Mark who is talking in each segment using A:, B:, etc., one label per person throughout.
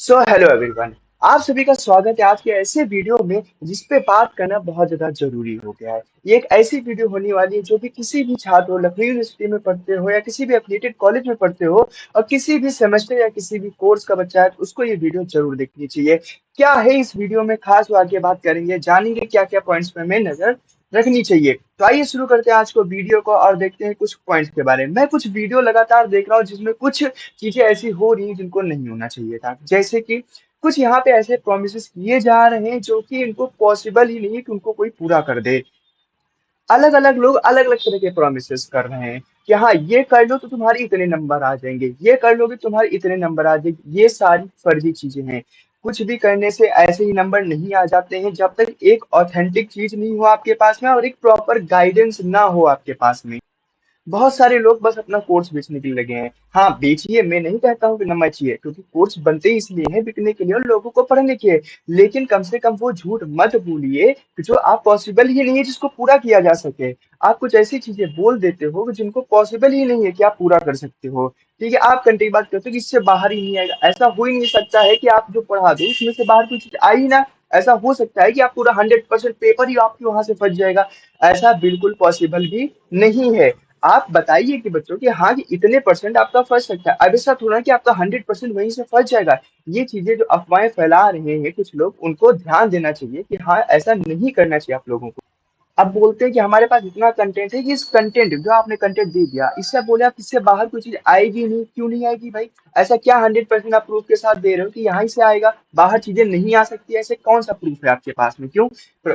A: So hello everyone. आप सभी का स्वागत है आज के ऐसे वीडियो में जिस पे बात करना बहुत ज्यादा जरूरी हो गया है। ये एक ऐसी वीडियो होने वाली है जो भी किसी भी छात्र हो, लखनऊ यूनिवर्सिटी में पढ़ते हो या किसी भी एफिलिएटेड कॉलेज में पढ़ते हो और किसी भी सेमेस्टर या किसी भी कोर्स का बच्चा है, तो उसको ये वीडियो जरूर देखनी चाहिए। क्या है इस वीडियो में खास, वो आगे बात करेंगे, जानेंगे क्या क्या पॉइंट्स पे हमें नजर रखनी चाहिए। तो आइए शुरू करते हैं आज को वीडियो को और देखते हैं कुछ पॉइंट्स के बारे में। मैं कुछ वीडियो लगातार देख रहा हूँ जिसमें कुछ चीजें ऐसी हो रही हैं जिनको नहीं होना चाहिए था। जैसे कि कुछ यहाँ पे ऐसे प्रोमिस किए जा रहे हैं जो कि इनको पॉसिबल ही नहीं है कि उनको कोई पूरा कर दे। अलग अलग लोग अलग अलग तरह के प्रोमिस कर रहे हैं कि हाँ ये कर लो तो तुम्हारे इतने नंबर आ जाएंगे, ये कर लोगे तुम्हारे इतने नंबर आ जाएंगे। ये सारी फर्जी चीजें हैं। कुछ भी करने से ऐसे ही नंबर नहीं आ जाते हैं जब तक एक ऑथेंटिक चीज नहीं हो आपके पास में और एक प्रॉपर गाइडेंस ना हो आपके पास में। बहुत सारे लोग बस अपना कोर्स बेचने के लिए लगे हैं। हाँ बेचिए, मैं नहीं कहता हूँ कि न बेचिए, क्योंकि कोर्स बनते ही इसलिए हैं बिकने के लिए और लोगों को पढ़ने के लिए। लेकिन कम से कम वो झूठ मत बोलिए कि जो आप पॉसिबल ही नहीं है जिसको पूरा किया जा सके। आप कुछ ऐसी चीजें बोल देते हो कि जिनको पॉसिबल ही नहीं है कि आप पूरा कर सकते हो। ठीक है, आप कंटेंट बात करते हो कि इससे बाहर ही नहीं आएगा। ऐसा हो ही नहीं सकता है कि आप जो पढ़ा दो उसमें से बाहर कोई चीज आई ही ना। ऐसा हो सकता है कि आप पूरा 100% पेपर ही आपके वहां से फंस जाएगा। ऐसा बिल्कुल पॉसिबल भी नहीं है। आप बताइए कि बच्चों कि हाँ कि इतने परसेंट आपका फंस सकता है। अब ऐसा थोड़ा कि आपका 100% वहीं से फंस जाएगा। ये चीजें जो अफवाहें फैला रहे हैं कुछ लोग, उनको ध्यान देना चाहिए कि हाँ ऐसा नहीं करना चाहिए आप लोगों को। अब बोलते हैं कि हमारे पास इतना कंटेंट है कि इस कंटेंट जो आपने कंटेंट दे दिया इससे बोले आप इससे बाहर कोई चीज आएगी नहीं, क्यों नहीं आएगी भाई? ऐसा क्या 100% आप प्रूफ के साथ दे रहे हो कि यहाँ से आएगा, बाहर चीजें नहीं आ सकती? ऐसे कौन सा प्रूफ है आपके पास में? क्यों?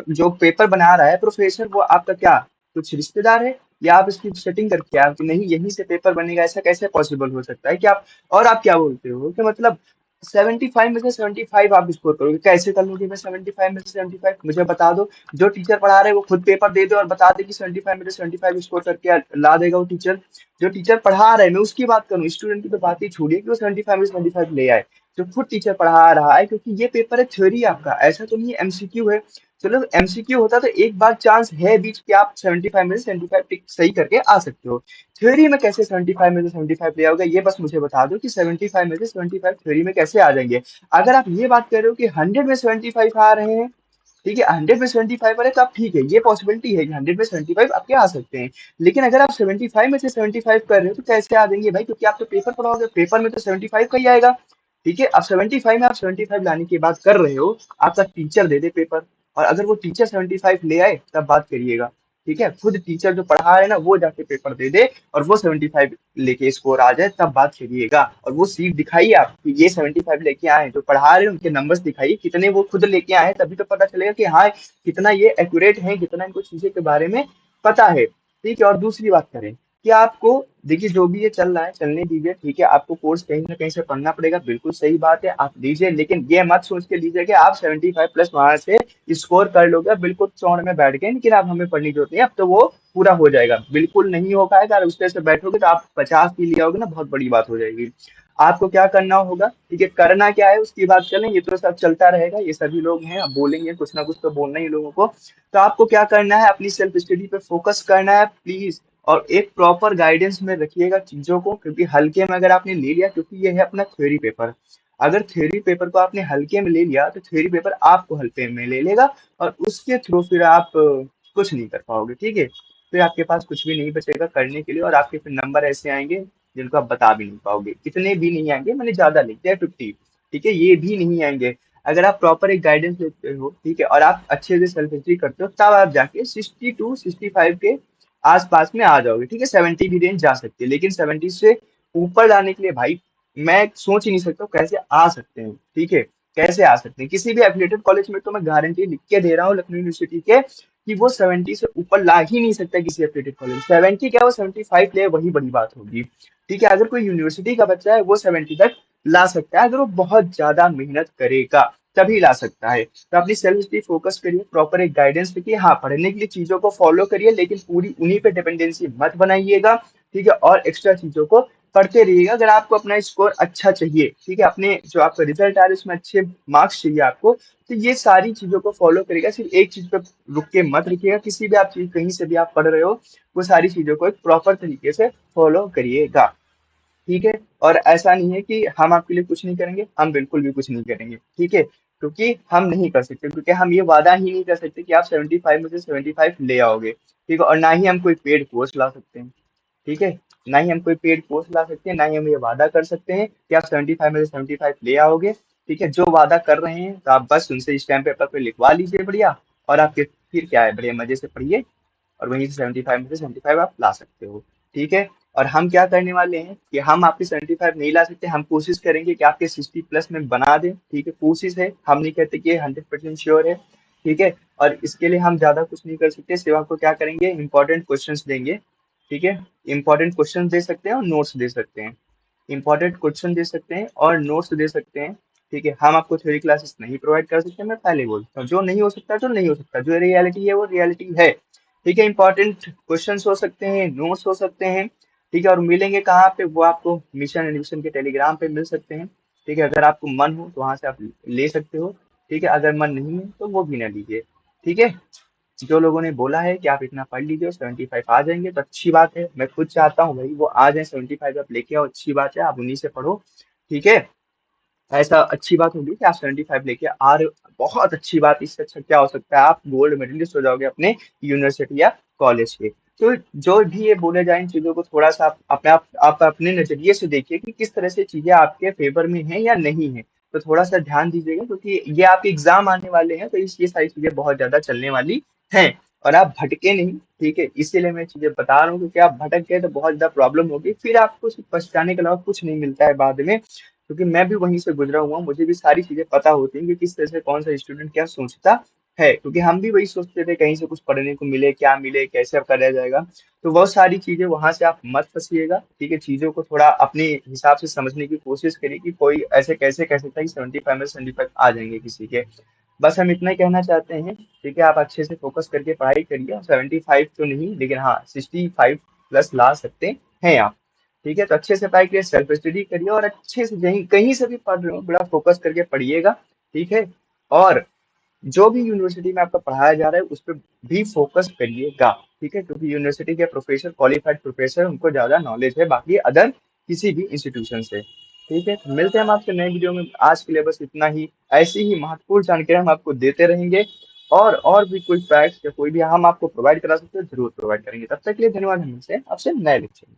A: जो पेपर बना रहा है प्रोफेसर, वो आपका क्या कुछ रिश्तेदार है या आप इसकी सेटिंग करके आप कि नहीं यहीं से पेपर बनेगा? ऐसा कैसे पॉसिबल हो सकता है कि आप, और आप क्या बोलते हो कि मतलब 75 में से 75 आप स्कोर करोगे? कैसे कर लोगे? मैं 75 में से 75 मुझे बता दो। जो टीचर पढ़ा रहे हैं वो खुद पेपर दे दे और बता दे कि 75 में से 75 स्कोर करके ला देगा वो टीचर। जो टीचर पढ़ा रहे हैं, मैं उसकी बात करूँ, स्टूडेंट की तो बात ही छोड़िए कि वो 75 में से 75 ले आए। जो खुद टीचर पढ़ा रहा है, क्योंकि ये पेपर है थ्योरी आपका, ऐसा तो नहीं है एमसीक्यू है। चलो एमसीक्यू होता तो एक बार चांस है बीच कि आप 75 में से 75 टिक सही करके आ सकते हो। थ्योरी में कैसे 75 में से 75 ले आओगे? ये बस मुझे बता दो कि 75 में से 75 थ्योरी में कैसे आ जाएंगे। अगर आप ये बात कर रहे हो कि 100 में 75 आ रहे हैं, ठीक है, 100 में 75 आ रहे हैं, तो आप ठीक है, ये पॉसिबिलिटी है कि 100 में 75 आपके आ सकते हैं। लेकिन अगर आप 75 में से 75 कर रहे हो तो कैसे आ जाएंगे भाई? क्योंकि आप तो पेपर पढ़ाओगे, पेपर में तो 75 का ही आएगा। ठीक है, अब 75 में आप 75 लाने की बात कर रहे हो, आपका टीचर दे दे पेपर, और अगर वो टीचर 75 ले आए तब बात करिएगा। ठीक है, खुद टीचर जो पढ़ा रहे ना वो जाके पेपर दे दे और वो 75 लेके स्कोर आ जाए तब बात करिएगा। और वो सीट दिखाइए आप कि ये 75 लेके आए हैं, जो पढ़ा रहे हैं उनके नंबर्स दिखाइए कितने वो खुद लेके आए हैं, तभी तो पता चलेगा कि हाँ कितना ये एक्यूरेट है, कितना इनको चीजें के बारे में पता है। ठीक है, और दूसरी बात करें कि आपको, देखिए जो भी ये चल रहा है चलने दीजिए। ठीक है, आपको कोर्स कहीं ना कहीं से पढ़ना पड़ेगा, बिल्कुल सही बात है, आप लीजिए। लेकिन ये मत सोच के लीजिए कि आप 75 प्लस वहां से स्कोर कर लोगे, बिल्कुल चौड़ में बैठ गए लेकिन अब हमें पढ़ने की जरूरत नहीं है, अब तो वो पूरा हो जाएगा। बिल्कुल नहीं हो पाएगा। अगर उस तरह से बैठोगे तो आप 50 भी ले आओगे ना, बहुत बड़ी बात हो जाएगी। आपको क्या करना होगा? ठीक है, करना क्या है उसकी बात करें, ये तो सब चलता रहेगा, ये सभी लोग हैं, अब बोलेंगे कुछ ना कुछ तो बोलना ही लोगों को। तो आपको क्या करना है? अपनी सेल्फ स्टडी पे फोकस करना है प्लीज। और एक प्रॉपर गाइडेंस में रखिएगा चीजों को, क्योंकि हल्के में अगर आपने ले लिया, क्योंकि ये है अपना थ्योरी पेपर, अगर थ्योरी पेपर को आपने हल्के में ले लिया तो थ्योरी पेपर आपको हल्के में ले लेगा और उसके थ्रू फिर आप कुछ नहीं कर पाओगे। ठीक है, फिर आपके पास कुछ भी नहीं बचेगा करने के लिए, और आपके फिर नंबर ऐसे आएंगे जिनको आप बता भी नहीं पाओगे। इतने भी नहीं आएंगे, मैंने ज्यादा लिख दिया 50। ठीक है, ये भी नहीं आएंगे। अगर आप प्रॉपर एक गाइडेंस लेते हो, ठीक है, और आप अच्छे से सेल्फ स्टडी करते हो, तब आप जाके 60 to 65 के आसपास में आ जाओगे। ठीक है, 70 भी रेंज जा सकती है, लेकिन 70 से ऊपर लाने के लिए भाई मैं सोच ही नहीं सकता हूँ कैसे आ सकते हैं। ठीक है, कैसे आ सकते हैं किसी भी एफिलिएटेड कॉलेज में? तो मैं गारंटी लिख के दे रहा हूँ लखनऊ यूनिवर्सिटी के कि वो 70 से ऊपर ला ही नहीं सकता किसी एफिलिएटेड कॉलेज। 70 क्या, वो 75 ले, वही बड़ी बात होगी। ठीक है, अगर कोई यूनिवर्सिटी का बच्चा है वो 70 तक ला सकता है, अगर वो बहुत ज्यादा मेहनत करेगा तभी ला सकता है। तो अपनी सेल्फ स्टडी फोकस करिए, प्रॉपर एक गाइडेंस रखिए, हाँ पढ़ने के लिए चीजों को फॉलो करिए, लेकिन पूरी उन्हीं पे डिपेंडेंसी मत बनाइएगा। ठीक है, और एक्स्ट्रा चीजों को पढ़ते रहिएगा। अगर आपको अपना स्कोर अच्छा चाहिए, ठीक है, अपने जो आपका रिजल्ट आ रहा है उसमें अच्छे मार्क्स चाहिए आपको, तो ये सारी चीजों को फॉलो करिएगा। सिर्फ एक चीज पे रुक के मत रखिएगा, किसी भी आप चीज कहीं से भी आप पढ़ रहे हो, वो सारी चीजों को एक प्रॉपर तरीके से फॉलो करिएगा। ठीक है। और ऐसा नहीं है कि हम आपके लिए कुछ नहीं करेंगे, हम बिल्कुल भी कुछ नहीं करेंगे, ठीक है। क्योंकि हम नहीं कर सकते, क्योंकि हम ये वादा ही नहीं कर सकते कि आप 75 में से 75 ले आओगे, ठीक है। और ना ही हम कोई पेड कोर्स ला सकते हैं, ठीक है। ना ही हम कोई पेड कोर्स ला सकते हैं, ना ही हम ये वादा कर सकते हैं कि आप 75 में से 75 ले आओगे, ठीक है। जो वादा कर रहे हैं तो आप बस उनसे स्टैम्प पेपर पे लिखवा लीजिए बढ़िया, और आपके फिर क्या है, बढ़िया मजे से पढ़िए, और वहीं से 75 में से 75 आप ला सकते हो, ठीक है। और हम क्या करने वाले हैं कि हम आपके 75 नहीं ला सकते, हम कोशिश करेंगे कि आपके 60 प्लस में बना दें, ठीक है। कोशिश है, हम नहीं कहते कि 100% श्योर है, ठीक है। और इसके लिए हम ज्यादा कुछ नहीं कर सकते, सिर्फ आपको क्या करेंगे, इंपॉर्टेंट क्वेश्चंस देंगे, ठीक है। इंपॉर्टेंट क्वेश्चन दे सकते हैं और नोट्स दे सकते हैं, इंपॉर्टेंट क्वेश्चन दे सकते हैं और नोट्स दे सकते हैं, ठीक है। हम आपको थ्योरी क्लासेस नहीं प्रोवाइड कर सकते, मैं पहले ही बोलता हूँ, जो नहीं हो सकता जो नहीं हो सकता, जो रियलिटी है वो रियलिटी है, ठीक है। इंपॉर्टेंट क्वेश्चंस हो सकते हैं, नोट्स हो सकते हैं, ठीक है। और मिलेंगे कहाँ पे, वो आपको मिशन एडमिशन के टेलीग्राम पे मिल सकते हैं, ठीक है। अगर आपको मन हो तो वहां से आप ले सकते हो, ठीक है। अगर मन नहीं है तो वो भी ना लीजिए, ठीक है। जो लोगों ने बोला है कि आप इतना पढ़ लीजिए और 75 आ जाएंगे तो अच्छी बात है, मैं खुद चाहता हूँ भाई वो आ जाए, 75 आप लेके आओ, अच्छी बात है, आप उन्हीं से पढ़ो, ठीक है। ऐसा अच्छी बात होगी कि आप 75 लेके आ रहे हो, बहुत अच्छी बात, इससे अच्छा क्या हो सकता है, आप गोल्ड मेडलिस्ट हो जाओगे अपने यूनिवर्सिटी या कॉलेज के। तो जो भी ये बोले जाए इन चीजों को थोड़ा सा आप अपने नजरिए से देखिए कि किस तरह से चीजें आपके फेवर में हैं या नहीं है। तो थोड़ा सा ध्यान दीजिएगा, क्योंकि ये आपके एग्जाम आने वाले हैं, तो ये सारी चीजें बहुत ज्यादा चलने वाली हैं। और आप भटके नहीं, ठीक है, इसीलिए मैं चीजें बता रहा हूँ, क्योंकि आप भटक गए तो बहुत ज्यादा प्रॉब्लम होगी, फिर आपको सिर्फ पछताने के अलावा कुछ नहीं मिलता है बाद में। क्योंकि मैं भी वहीं से गुजरा हुआ हूँ, मुझे भी सारी चीजें पता होती हैं कि किस तरह से कौन सा स्टूडेंट क्या सोचता है, क्योंकि हम भी वही सोचते थे कहीं से कुछ पढ़ने को मिले, क्या मिले, कैसे अब करा जाएगा। तो वो सारी चीजें वहां से आप मत फंसिएगा, ठीक है। चीजों को थोड़ा अपने हिसाब से समझने की कोशिश करिए कि कोई ऐसे कैसे कह सकता है कि 75 में 75 आ जाएंगे किसी के। बस हम इतना ही कहना चाहते हैं, ठीक है। आप अच्छे से फोकस करके पढ़ाई करिए, 75 तो नहीं लेकिन हाँ 65 प्लस ला सकते हैं आप, ठीक है। तो अच्छे से पढ़ाई करिए, सेल्फ स्टडी करिए, और अच्छे से कहीं कहीं से भी पढ़ रहे हो बड़ा फोकस करके पढ़िएगा, ठीक है। और जो भी यूनिवर्सिटी में आपका पढ़ाया जा रहा है उस पर भी फोकस करिएगा, ठीक है। क्योंकि यूनिवर्सिटी के प्रोफेसर, क्वालिफाइड प्रोफेसर, उनको ज्यादा नॉलेज है बाकी अदर किसी भी इंस्टीट्यूशन से, ठीक है। तो मिलते हैं हम आपसे नए वीडियो में, आज के लिए बस इतना ही। ऐसी ही महत्वपूर्ण जानकारी हम आपको देते रहेंगे, और भी कोई फैक्ट या कोई भी हम आपको प्रोवाइड करा सकते हैं जरूर प्रोवाइड करेंगे। तब तक के लिए धन्यवाद, हम मिलते हैं आपसे नए लेक्चर में।